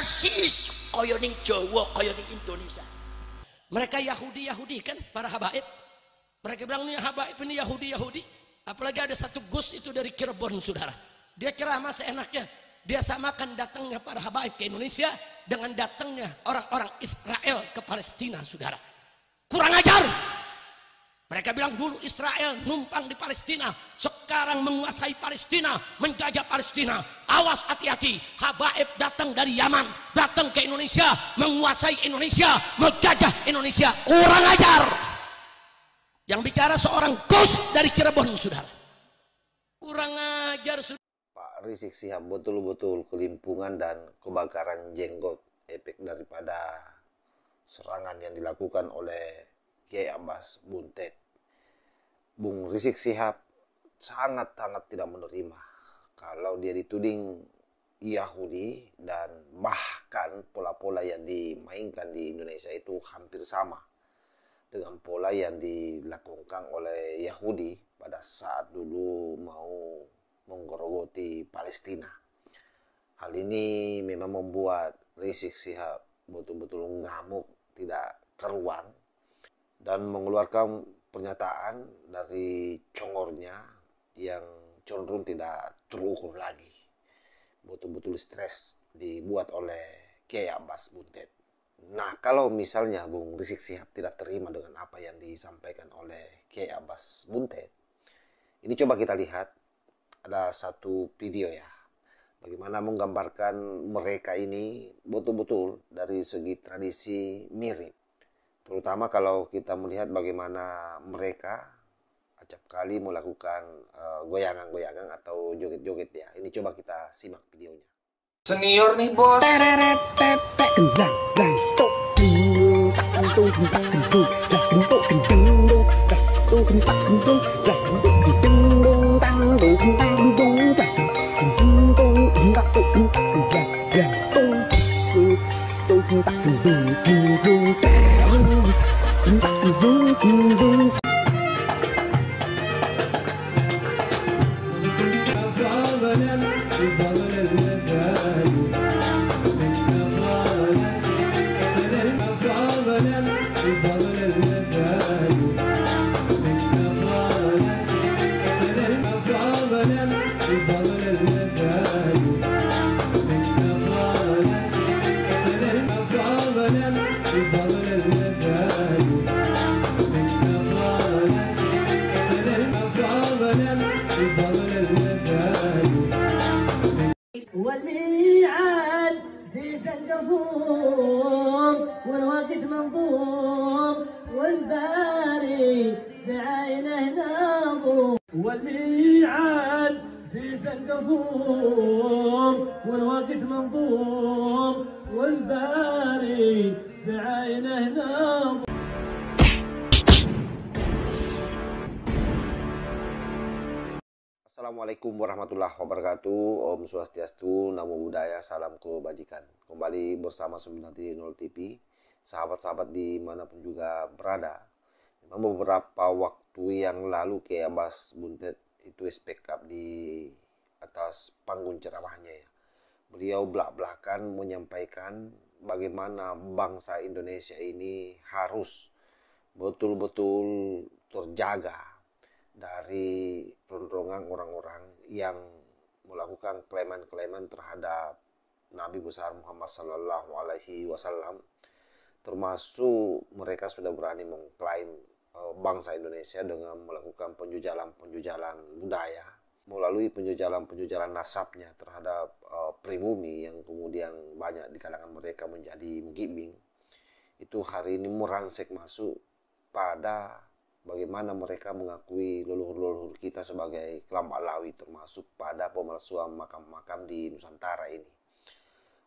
persis kaya ning Jawa, kaya ning Indonesia. Mereka Yahudi kan, para habaib. Mereka bilang ini habaib, ini Yahudi. Apalagi ada satu Gus itu dari Cirebon, saudara. Dia ceramah seenaknya. Dia samakan datangnya para habaib ke Indonesia dengan datangnya orang-orang Israel ke Palestina, saudara. Kurang ajar. Mereka bilang dulu Israel numpang di Palestina, sekarang menguasai Palestina, menjajah Palestina. Awas, hati-hati, habaib datang dari Yaman, datang ke Indonesia, menguasai Indonesia, menjajah Indonesia. Kurang ajar. Yang bicara seorang Gus dari Cirebon, saudara. Kurang ajar, saudara. Pak Rizik Syihab betul-betul kelimpungan dan kebakaran jenggot, efek daripada serangan yang dilakukan oleh Kiai Abbas Buntet. Bung Rizik Syihab sangat-sangat tidak menerima kalau dia dituding Yahudi, dan bahkan pola-pola yang dimainkan di Indonesia itu hampir sama dengan pola yang dilakukan oleh Yahudi pada saat dulu mau menggerogoti Palestina. Hal ini memang membuat Rizik Syihab betul-betul ngamuk, tidak keruan, dan mengeluarkan pernyataan dari congornya yang cenderung tidak terukur lagi. Betul-betul stres dibuat oleh Kiai Abbas Buntet. Nah, kalau misalnya Bung Rizik Syihab tidak terima dengan apa yang disampaikan oleh Kiai Abbas Buntet, ini coba kita lihat, ada satu video ya, bagaimana menggambarkan mereka ini betul-betul dari segi tradisi mirip. Terutama kalau kita melihat bagaimana mereka acap kali melakukan goyangan-goyangan atau joget-joget ya. Ini coba kita simak videonya. Senior nih bos. والميعاد في سنقفور والوقت منظور والباري بعينه ناظور والميعاد في سنقفور والوقت منظور والباري بعينه ناظور. Assalamualaikum warahmatullahi wabarakatuh. Om Swastiastu, Namo Buddhaya, salam kebajikan. Kembali bersama 930 TV, sahabat-sahabat dimanapun juga berada. Memang beberapa waktu yang lalu Kiai Abbas Buntet itu speak up di atas panggung ceramahnya ya. Beliau belak-belakan menyampaikan bagaimana bangsa Indonesia ini harus betul-betul terjaga dari penerongan orang-orang yang melakukan klaiman-klaiman terhadap Nabi besar Muhammad Sallallahu Alaihi Wasallam, termasuk mereka sudah berani mengklaim bangsa Indonesia dengan melakukan penjujalan budaya melalui penjujalan nasabnya terhadap pribumi yang kemudian banyak di kalangan mereka menjadi mugibing. Itu hari ini merangsek masuk pada bagaimana mereka mengakui leluhur-leluhur kita sebagai kelompok Alawi, termasuk pada pemalsuan makam-makam di Nusantara ini.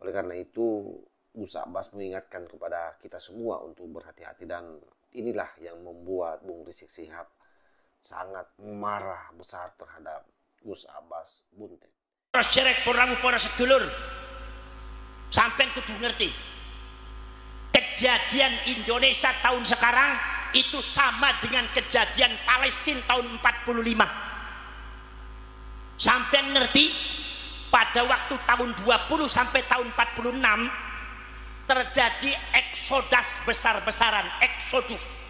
Oleh karena itu, Gus Abbas mengingatkan kepada kita semua untuk berhati-hati, dan inilah yang membuat Bung Rizik Syihab sangat marah besar terhadap Gus Abbas Buntet. Terus cerek porang para sedulur, sampean kudu ngerti, kejadian Indonesia tahun sekarang itu sama dengan kejadian Palestina tahun 45. Sampai ngerti pada waktu tahun 20 sampai tahun 46 terjadi eksodus besar-besaran, eksodus.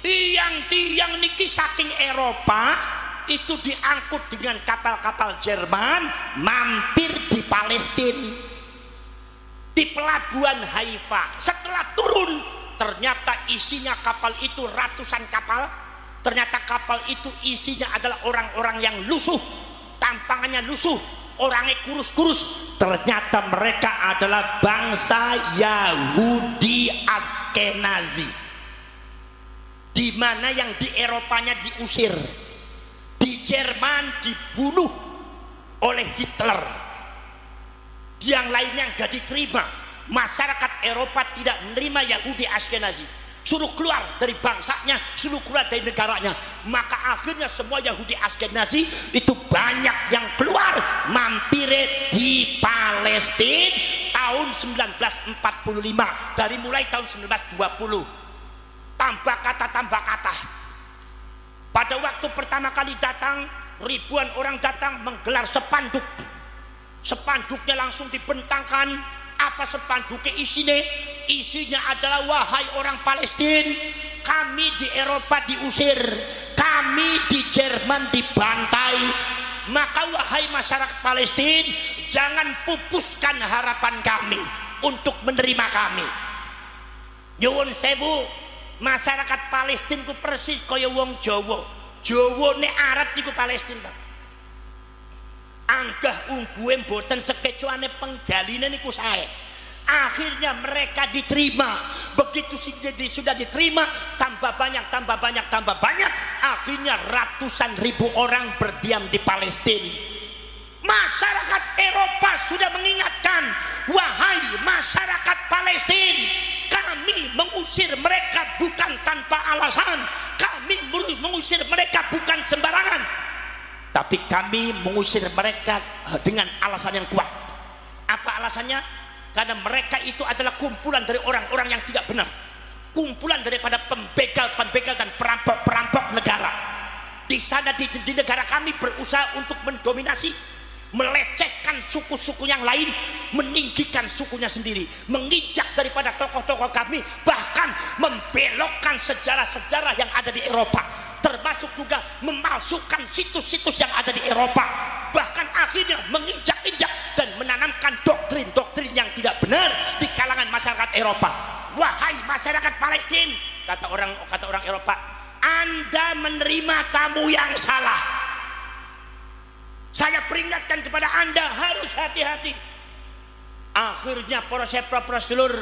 Tiang-tiang niki saking Eropa itu diangkut dengan kapal-kapal Jerman mampir di Palestina, di pelabuhan Haifa. Setelah turun ternyata isinya kapal itu ratusan kapal. Ternyata kapal itu isinya adalah orang-orang yang lusuh, tampangannya lusuh, orangnya kurus-kurus. Ternyata mereka adalah bangsa Yahudi Askenazi, di mana yang di Eropanya diusir, di Jerman dibunuh oleh Hitler, yang lainnya nggak diterima. Masyarakat Eropa tidak menerima Yahudi Askenazi, suruh keluar dari bangsanya, suruh keluar dari negaranya. Maka akhirnya semua Yahudi Askenazi itu banyak yang keluar mampir di Palestina tahun 1945, dari mulai tahun 1920. Tambah kata. Pada waktu pertama kali datang, ribuan orang datang menggelar spanduk. Spanduknya langsung dibentangkan. Apa spanduknya isinya? Isinya adalah, wahai orang Palestina, kami di Eropa diusir, kami di Jerman dibantai, maka wahai masyarakat Palestina, jangan pupuskan harapan kami untuk menerima kami. Nyuwun sewu, masyarakat Palestina ku persis kaya wong Jawa. Jawa ne Arab niku Palestina, Pak. Anggah ungguhe mboten sekecuane penggaline niku sae. Akhirnya mereka diterima. Begitu sudah diterima, tambah banyak. Akhirnya ratusan ribu orang berdiam di Palestina. Masyarakat Eropa sudah mengingatkan, wahai masyarakat Palestina, kami mengusir mereka bukan tanpa alasan, kami mengusir mereka bukan sembarangan, tapi kami mengusir mereka dengan alasan yang kuat. Apa alasannya? Karena mereka itu adalah kumpulan dari orang-orang yang tidak benar, kumpulan daripada pembegal dan perampok negara. Di sana di negara kami berusaha untuk mendominasi, melecehkan suku-suku yang lain, meninggikan sukunya sendiri, menginjak daripada tokoh-tokoh kami, bahkan membelokkan sejarah-sejarah yang ada di Eropa, termasuk juga memalsukan situs-situs yang ada di Eropa, bahkan akhirnya menginjak-injak dan menanamkan doktrin-doktrin yang tidak benar di kalangan masyarakat Eropa. Wahai masyarakat Palestina, kata orang Eropa, Anda menerima tamu yang salah. Saya peringatkan kepada Anda, harus hati-hati. Akhirnya prosedur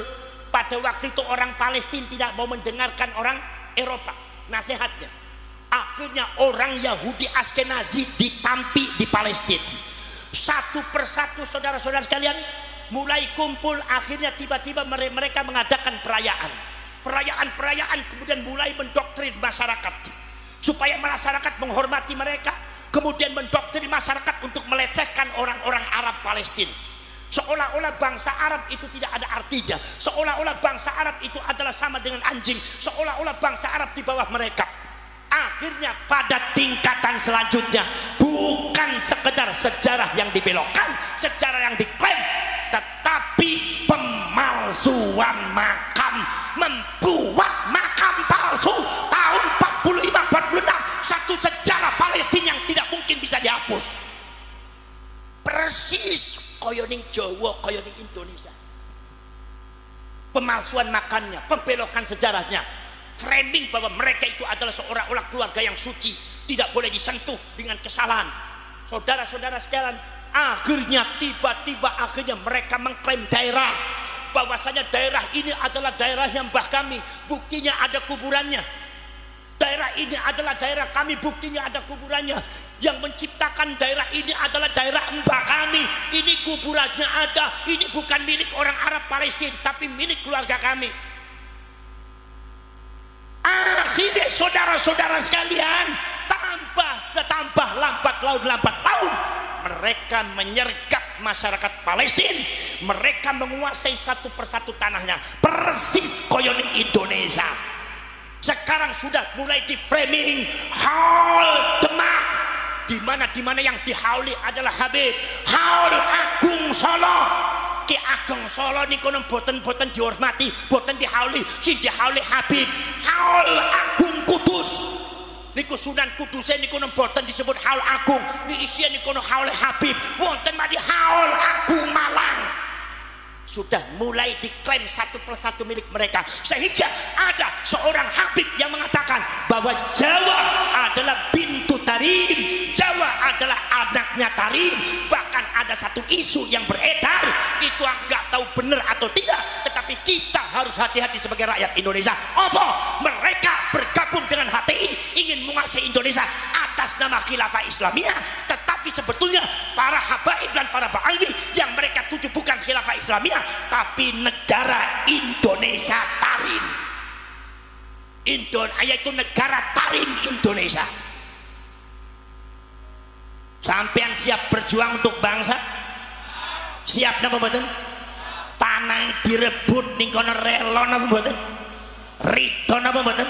pada waktu itu orang Palestina tidak mau mendengarkan orang Eropa nasihatnya. Akhirnya orang Yahudi Askenazi ditampi di Palestina. Satu persatu saudara-saudara sekalian mulai kumpul. Akhirnya tiba-tiba mereka mengadakan perayaan, kemudian mulai mendoktrin masyarakat supaya masyarakat menghormati mereka, kemudian mendoktrin masyarakat untuk melecehkan orang-orang Arab Palestina, seolah-olah bangsa Arab itu tidak ada artinya, seolah-olah bangsa Arab itu adalah sama dengan anjing, seolah-olah bangsa Arab di bawah mereka. Akhirnya pada tingkatan selanjutnya, bukan sekedar sejarah yang dibelokkan, sejarah yang diklaim, tetapi pemalsuan makam, membuat makam palsu tahun 45-46, satu sejarah Palestina yang tidak mungkin bisa dihapus. Persis kaya ning Jawa, kaya ning Indonesia. Pemalsuan makamnya, pembelokan sejarahnya, framing bahwa mereka itu adalah seorang keluarga yang suci, tidak boleh disentuh dengan kesalahan. Saudara-saudara sekalian, akhirnya tiba-tiba mereka mengklaim daerah, bahwasanya daerah ini adalah daerahnya mbah kami, buktinya ada kuburannya. Daerah ini adalah daerah kami, buktinya ada kuburannya. Yang menciptakan daerah ini adalah daerah mbah kami, ini kuburannya ada. Ini bukan milik orang Arab Palestina, tapi milik keluarga kami. Akhirnya saudara-saudara sekalian, tambah lambat laun, mereka menyergap masyarakat Palestina. Mereka menguasai satu persatu tanahnya, persis koyoning Indonesia. Sekarang sudah mulai di framing Haul Demak, di mana yang dihauli adalah Habib, Haul Agung Solo, Ki Ageng Solo niku boten dihormati, boten dihauli, sing dihauli Habib Haul Agung Kudus. Niku Sunan Kudus niku boten disebut Haul Agung, ni isian niku haul Habib, wonten madi Haul Agung Malang. Sudah mulai diklaim satu persatu milik mereka, sehingga ada seorang Habib yang mengatakan bahwa Jawa adalah bintu Tarim, Jawa adalah anaknya Tarim. Bahkan ada satu isu yang beredar, itu nggak tahu benar atau tidak, tetapi kita harus hati-hati sebagai rakyat Indonesia. Apa? Mereka bergabung dengan HTI ingin menguasai Indonesia atas nama Khilafah Islamiyah, tetapi sebetulnya para habaib dan para ba'alwi yang mereka tuju bukan Khilafah Islamiyah tapi negara Indonesia Tarim. Yaitu negara Tarim Indonesia. Sampean siap berjuang untuk bangsa? Siap napa mboten? Tanah direbut ning kono rela napa mboten? Ridho napa mboten?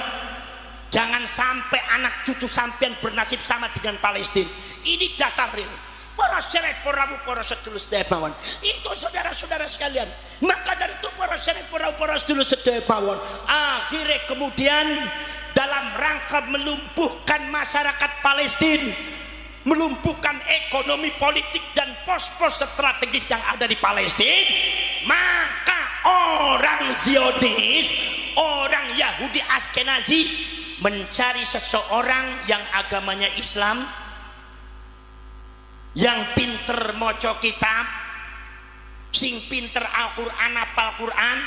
Jangan sampai anak cucu sampean bernasib sama dengan Palestina. Ini data real. Para syarif perawu para sedulur sedaya mawon. Itu saudara-saudara sekalian. Maka dari itu para syarif perawu para sedulur sedaya mawon, akhirnya kemudian dalam rangka melumpuhkan masyarakat Palestina, melumpuhkan ekonomi politik dan pos-pos strategis yang ada di Palestina, maka orang Zionis, orang Yahudi Askenazi mencari seseorang yang agamanya Islam, yang pinter moco kitab, sing pinter Al-Quran, apal Quran,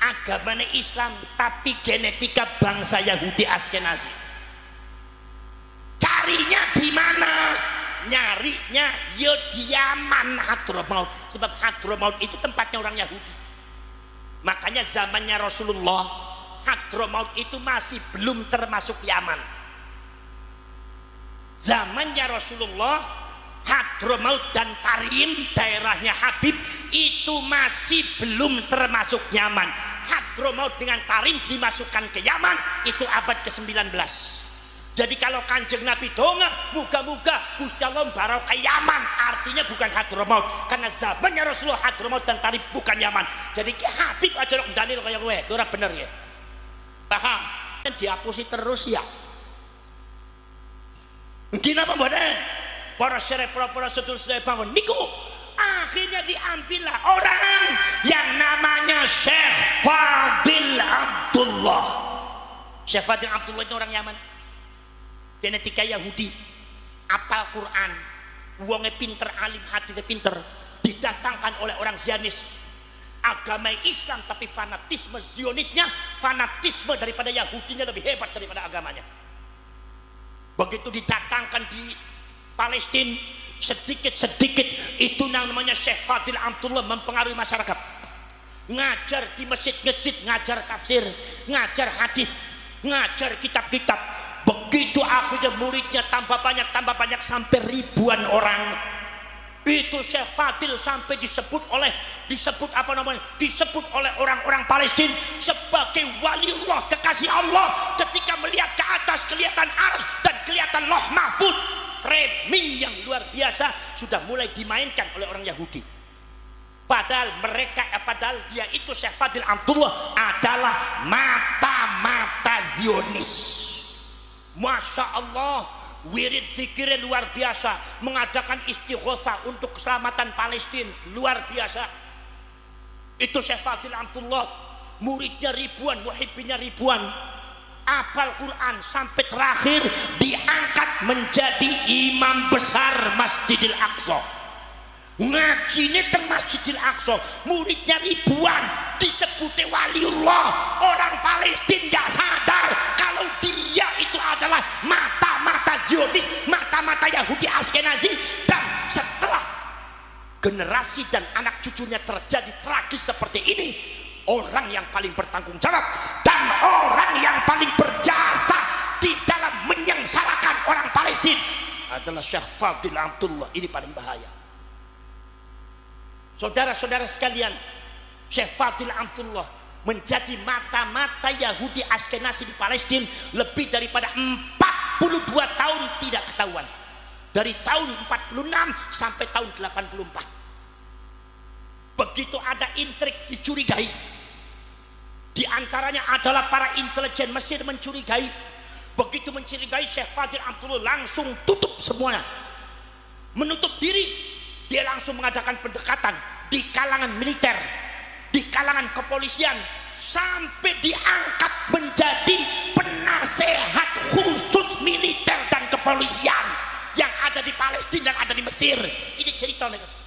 agamanya Islam tapi genetika bangsa Yahudi Askenazi. Carinya di mana? Nyarinya ya di Yaman, Hadramaut. Sebab Hadramaut itu tempatnya orang Yahudi. Makanya zamannya Rasulullah, Hadramaut itu masih belum termasuk Yaman. Zamannya Rasulullah, Hadramaut dan Tarim, daerahnya Habib, itu masih belum termasuk Yaman. Hadramaut dengan Tarim dimasukkan ke Yaman itu abad ke-19. Jadi kalau Kanjeng Nabi donga muga-muga Gusti Allah barau ke Yaman, artinya bukan Hadramaut, karena zamannya Rasulullah Hadramaut dan Tarim bukan Yaman. Jadi ki Habib aja kok dalil kaya kowe, ora bener ya. Paham? Dan dihapusi terus ya. Mungkin apa mboten? Para syarif para sedulur sedaya bangun niku akhirnya diambillah orang yang namanya Syekh Fadil Abdullah. Syekh Fadil Abdullah itu orang Yaman, genetika Yahudi, apal Quran, wonge pinter, alim, hatinya pinter, didatangkan oleh orang Zionis, agama Islam tapi fanatisme Zionisnya, fanatisme daripada Yahudinya lebih hebat daripada agamanya. Begitu didatangkan di Palestina, sedikit-sedikit itu namanya Syekh Fadil Abdullah mempengaruhi masyarakat. Ngajar di masjid-masjid, ngajar tafsir, ngajar hadis, ngajar kitab-kitab. Begitu akhirnya muridnya tambah banyak sampai ribuan orang. Itu Syekh Fadil sampai disebut oleh orang-orang Palestina sebagai waliullah, kekasih Allah. Ketika melihat ke atas kelihatan ars dan kelihatan Loh Mahfud, framing yang luar biasa sudah mulai dimainkan oleh orang Yahudi. Padahal dia itu Syekh Fadil Abdullah adalah mata-mata Zionis. Masya Allah, wirid zikirnya luar biasa, mengadakan istighosah untuk keselamatan Palestina luar biasa. Itu Syekh Fadil Abdullah, muridnya ribuan, muhibbinnya ribuan, apal Quran sampai terakhir diangkat menjadi imam besar Masjidil Aqsa. Ngajine teng Masjidil Aqsa, muridnya ribuan, disebutnya waliullah. Orang Palestina nggak sadar kalau dia itu adalah mata-mata Zionis, mata-mata Yahudi Askenazi. Dan setelah generasi dan anak cucunya terjadi tragis seperti ini, orang yang paling bertanggung jawab dan orang yang paling berjasa di dalam menyengsarakan orang Palestina adalah Syekh Fadil Abdullah. Ini paling bahaya. Saudara-saudara sekalian, Syekh Fadil Abdullah menjadi mata-mata Yahudi Askenazi di Palestina lebih daripada 42 tahun tidak ketahuan. Dari tahun 46 sampai tahun 84. Begitu ada intrik dicurigai, di antaranya adalah para intelijen Mesir mencurigai. Begitu mencurigai, Syekh Fadil Amrullah langsung tutup semuanya, menutup diri. Dia langsung mengadakan pendekatan di kalangan militer, di kalangan kepolisian, sampai diangkat menjadi penasehat khusus militer dan kepolisian yang ada di Palestina dan ada di Mesir. Ini cerita mereka.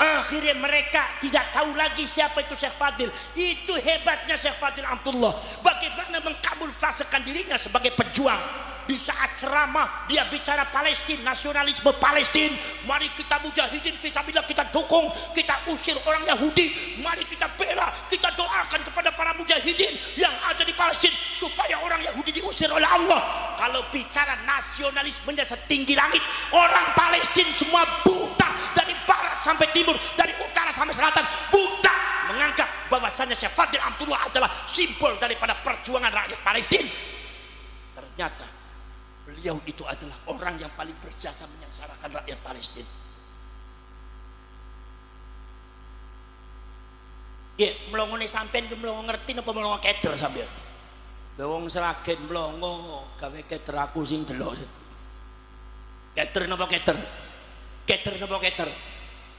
Akhirnya mereka tidak tahu lagi siapa itu Syekh Fadil. Itu hebatnya Syekh Fadil Amrullah, bagaimana mengkamuflasekan dirinya sebagai pejuang. Di saat ceramah dia bicara Palestina, nasionalisme Palestina. Mari kita mujahidin fisabilillah, kita dukung, kita usir orang Yahudi. Mari kita bela, kita doakan kepada para mujahidin yang ada di Palestina supaya orang Yahudi diusir oleh Allah. Kalau bicara nasionalismenya setinggi langit, orang Palestina semua buta, dari barat sampai timur, dari utara sampai selatan, buta menganggap bahwasannya Syekh Fadil Amrullah adalah simbol daripada perjuangan rakyat Palestina. Ternyata beliau itu adalah orang yang paling berjasa menyengsarakan rakyat Palestina. Ya, melongone sampean ku melongo ngerti napa melongo keder sampean? Wong seragen melongo gawe keder aku sing delok. Keder napa keder? Keder napa keder?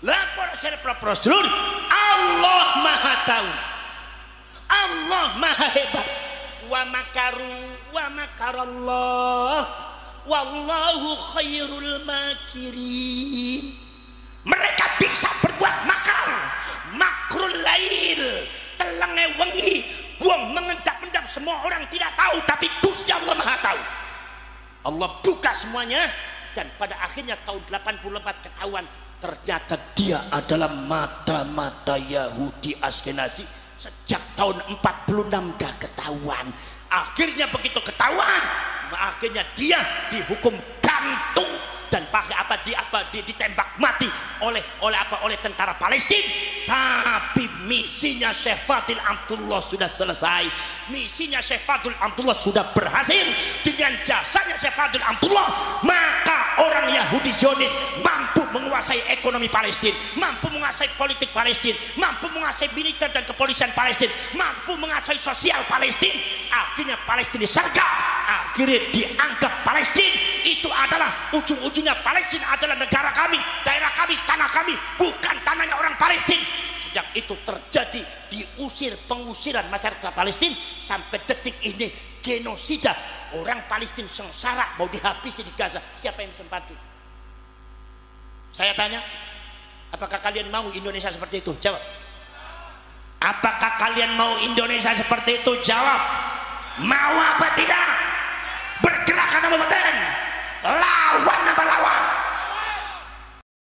Lah para prosedur, Allah Maha tahu. Allah Maha hebat. Wa makaru wa makarallah wallahu khairul makirin. Mereka bisa berbuat makar, makrul lail, telenge wengi, wong mengendap-endap, semua orang tidak tahu, tapi Gusti Allah Maha tahu. Allah buka semuanya, dan pada akhirnya tahun 84 ketahuan ternyata dia adalah mata-mata Yahudi Askenazi. Sejak tahun 46 dah ketahuan. Akhirnya begitu ketahuan, akhirnya dia dihukum gantung dan pakai ditembak mati oleh tentara Palestina. Tapi misinya Syekh Fadil Amrullah sudah selesai. Misinya Syekh Fadil Amrullah sudah berhasil. Dengan jasanya Syekh Fadil Amrullah, maka orang Yahudi Zionis mampu menguasai ekonomi Palestina, mampu menguasai politik Palestina, mampu menguasai militer dan kepolisian Palestina, mampu menguasai sosial Palestina. Akhirnya Palestina disergap. Akhirnya dianggap Palestina itu adalah ujung-ujungnya, Palestina adalah negara kami, daerah kami, tanah kami, bukan tanahnya orang Palestina. Sejak itu terjadi pengusiran masyarakat Palestina sampai detik ini, genosida. Orang Palestina sengsara mau dihabisi di Gaza. Siapa yang sempati? Saya tanya, apakah kalian mau Indonesia seperti itu? Jawab. Apakah kalian mau Indonesia seperti itu? Jawab. Mau apa tidak?